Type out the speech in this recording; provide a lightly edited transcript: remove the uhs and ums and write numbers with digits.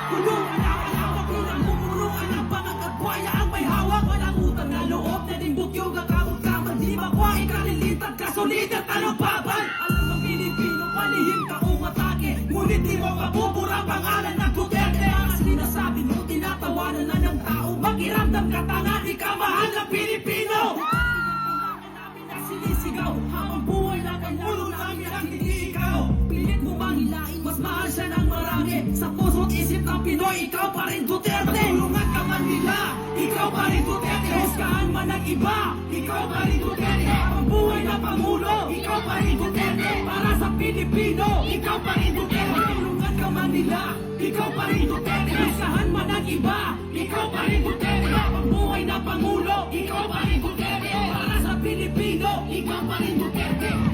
Kulungan ang alawak, pinagmumunuan ang pangagkagwaya ang may hawak. Walang utang na loob na dimbok yung kakamot-kamot. Di makwa, ikalilitag, kasulit at anong babal. Alam ng Pilipino, palihim ka umatake. Ngunit di mo mabubura pangalan ng Duterte. Ang sinasabi mo, tinatawanan na ng tao. Makiramdam ka tanga, di ka mahal ng Pilipino. Sinisigaw, habang buhay na ulo namin ang hindi ikaw. Pilit mo bang hilain, mas mahal siya ng marami. Sa puso't isip ng Pinoy, ikaw pa rin Duterte. Tulungan ka man nila, ikaw pa rin Duterte. Huskahan man ng iba, ikaw pa rin Duterte. Ang buhay na Pangulo, ikaw pa rin Duterte. Para sa Pilipino, ikaw pa rin Duterte. Tulungan ka man nila, ikaw pa rin Duterte. Huskahan man ng iba, ikaw pa rin Duterte. Ang buhay na Pangulo, ikaw pa rin Duterte. Para sa Pilipino, ikaw pa rin Duterte.